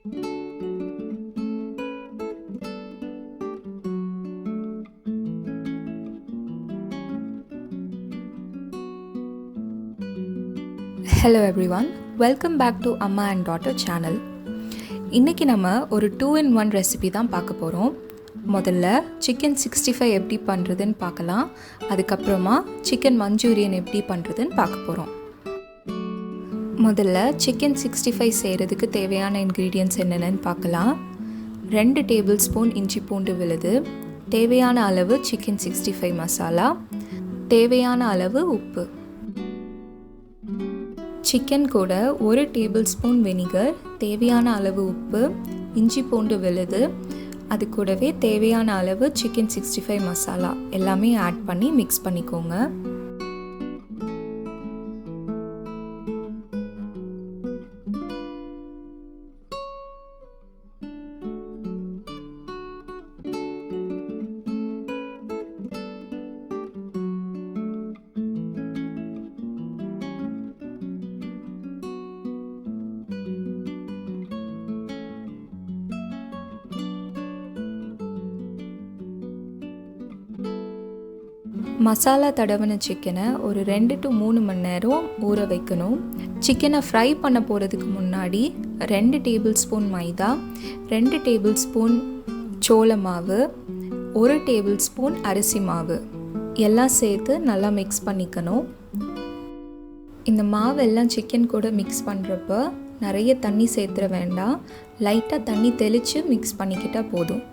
Hello everyone, welcome back to Amma and Daughter channel. இன்றைக்கி நம்ம ஒரு 2-in-1 ரெசிபி தான் பார்க்க போகிறோம். முதல்ல சிக்கன் 65 எப்படி பண்ணுறதுன்னு பார்க்கலாம். அதுக்கப்புறமா சிக்கன் மஞ்சூரியன் எப்படி பண்ணுறதுன்னு பார்க்க போகிறோம். முதல்ல சிக்கன் 65 செய்கிறதுக்கு தேவையான இன்க்ரீடியன்ட்ஸ் என்னென்னு பார்க்கலாம். 2 டேபிள் ஸ்பூன் இஞ்சி பூண்டு விழுது, தேவையான அளவு சிக்கன் 65 மசாலா, தேவையான அளவு உப்பு. சிக்கன் கூட 1 டேபிள் ஸ்பூன் வினிகர், தேவையான அளவு உப்பு, இஞ்சி பூண்டு விழுது, அது கூடவே தேவையான அளவு சிக்கன் 65 மசாலா எல்லாமே ஆட் பண்ணி மிக்ஸ் பண்ணிக்கோங்க. மசாலா தடவின சிக்கனை ஒரு 2 to 3 மணி நேரம் ஊற வைக்கணும். சிக்கனை ஃப்ரை பண்ண போகிறதுக்கு முன்னாடி 2 டேபிள் ஸ்பூன் மைதா, 2 டேபிள் ஸ்பூன் சோள மாவு, 1 டேபிள் ஸ்பூன் அரிசி மாவு எல்லாம் சேர்த்து நல்லா மிக்ஸ் பண்ணிக்கணும். இந்த மாவெல்லாம் சிக்கன் கூட மிக்ஸ் பண்ணுறப்ப நிறைய தண்ணி சேர்த்துட வேண்டாம், லைட்டாக தண்ணி தெளித்து மிக்ஸ் பண்ணிக்கிட்டால் போதும்.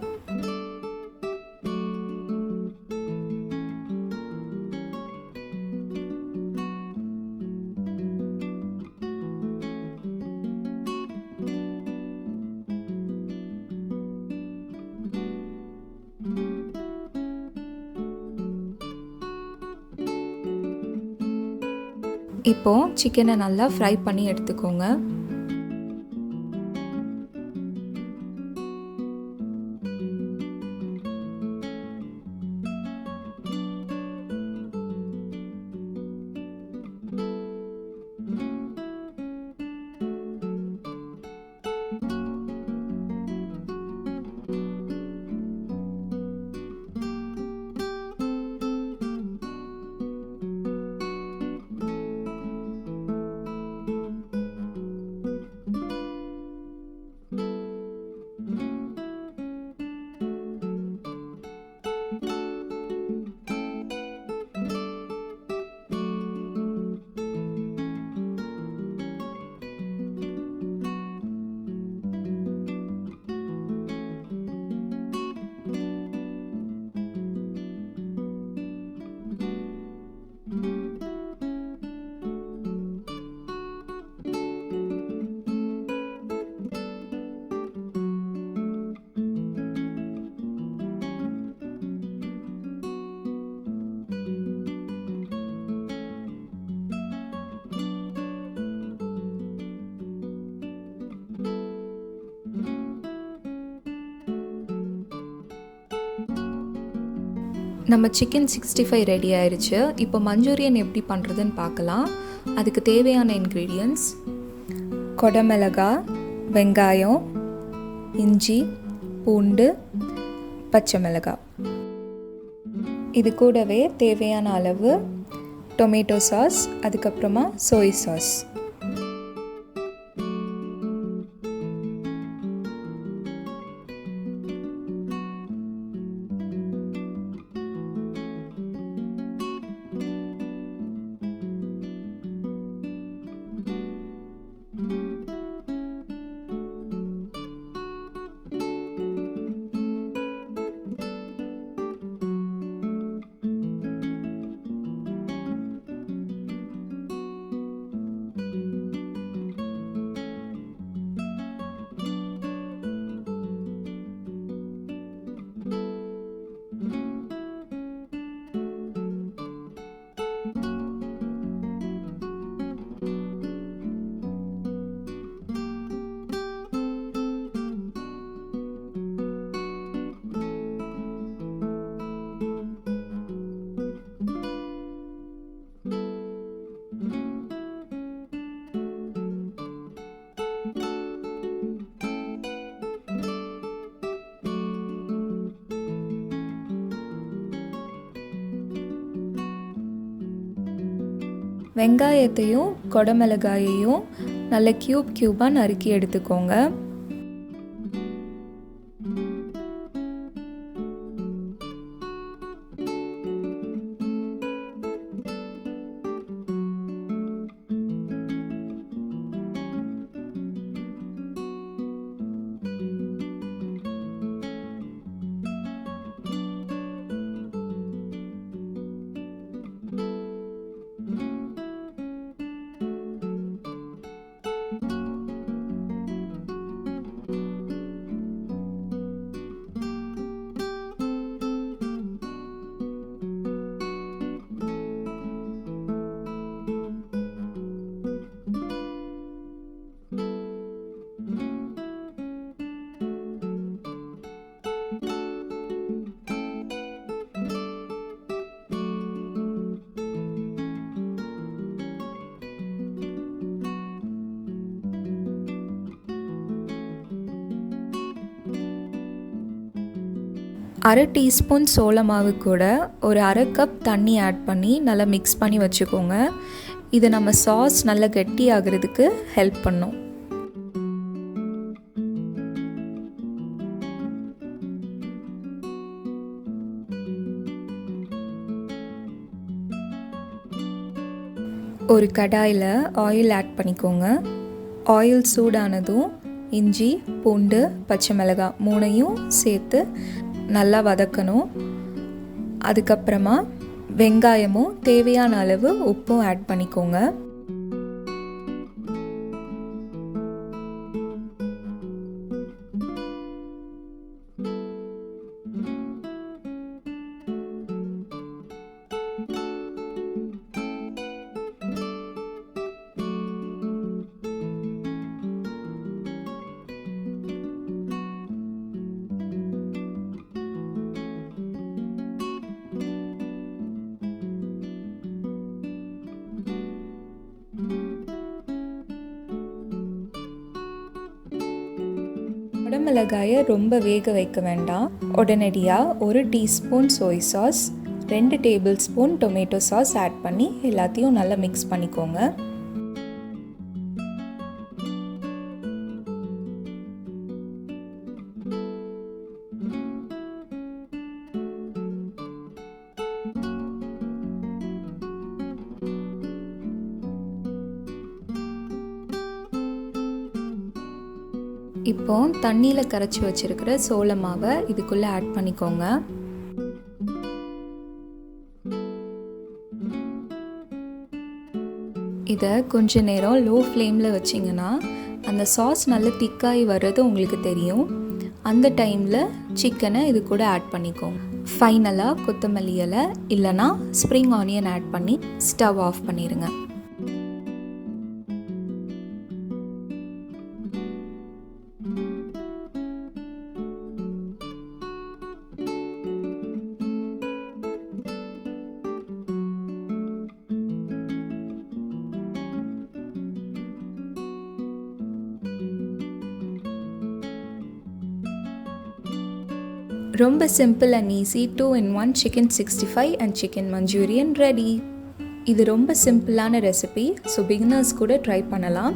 இப்போது சிக்கனை நல்லா ஃப்ரை பண்ணி எடுத்துக்கோங்க. நம்ம சிக்கன் 65 ரெடி ஆயிடுச்சு. இப்போ மஞ்சூரியன் எப்படி பண்ணுறதுன்னு பார்க்கலாம். அதுக்கு தேவையான இன்க்ரீடியன்ட்ஸ்: கொடமிளகாய், வெங்காயம், இஞ்சி, பூண்டு, பச்சை மிளகாய். இது கூடவே தேவையான அளவு டொமேட்டோ சாஸ், அதுக்கப்புறமா சோய் சாஸ். வெங்காயத்தையும் கொடமிளகாயையும் நல்ல க்யூபாக நறுக்கி எடுத்துக்கோங்க. அரை டீஸ்பூன் சோள மாவு கூட ஒரு அரை கப் தண்ணி ஆட் பண்ணி நல்லா மிக்ஸ் பண்ணி வச்சுக்கோங்க. இது நம்ம சாஸ் நல்லா கெட்டி ஆகிறதுக்கு ஹெல்ப் பண்ணும். ஒரு கடாயில் ஆயில் ஆட் பண்ணிக்கோங்க. ஆயில் சூடானதும் இஞ்சி, பூண்டு, பச்சை மிளகாய் 3ஐயும் சேர்த்து நல்லா வதக்கணும். அதுக்கப்புறமா வெங்காயமும் தேவையான அளவு உப்பும் ஆட் பண்ணிக்கோங்க. குடமிளகாயை ரொம்ப வேக வைக்க வேண்டாம். உடனடியாக 1 teaspoon soy sauce, 2 tablespoon tomato sauce add பண்ணி எல்லாத்தையும் நல்லா மிக்ஸ் பண்ணிக்கோங்க. இப்போ தண்ணியில் கரைச்சி வச்சிருக்கிற சோள மாவை இதுக்குள்ளே ஆட் பண்ணிக்கோங்க. இதை கொஞ்ச நேரம் லோ ஃப்ளேமில் வச்சிங்கன்னா அந்த சாஸ் நல்ல திக்காகி வர்றது உங்களுக்கு தெரியும். அந்த டைமில் சிக்கனை இது கூட ஆட் பண்ணிக்கோங்க. ஃபைனலாக கொத்தமல்லி இலை இல்லைனா ஸ்ப்ரிங் ஆனியன் ஆட் பண்ணி ஸ்டவ் ஆஃப் பண்ணிடுங்க. ரொம்ப simple and easy 2-in-1 chicken 65 and chicken Manchurian ready. இது ரொம்ப சிம்பிளான ரெசிபி. ஸோ பிகினர்ஸ் கூட ட்ரை பண்ணலாம்.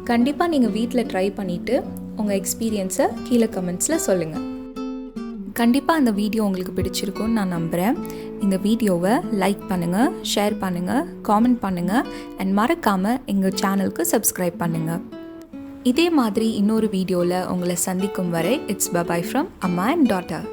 கண்டிப்பாக நீங்கள் வீட்டில் ட்ரை பண்ணிவிட்டு உங்கள் எக்ஸ்பீரியன்ஸை கீழே கமெண்ட்ஸில் சொல்லுங்கள். கண்டிப்பாக அந்த வீடியோ உங்களுக்கு பிடிச்சிருக்கும்னு நான் நம்புகிறேன். இந்த வீடியோவை லைக் பண்ணுங்கள், ஷேர் பண்ணுங்கள், காமெண்ட் பண்ணுங்கள் அண்ட் மறக்காமல் எங்கள் சேனலுக்கு சப்ஸ்கிரைப் பண்ணுங்கள். இதே மாதிரி இன்னொரு வீடியோவில் உங்களை சந்திக்கும் வரை இட்ஸ் பபாய் ஃப்ரம் அம்மா அண்ட் டாட்டர்.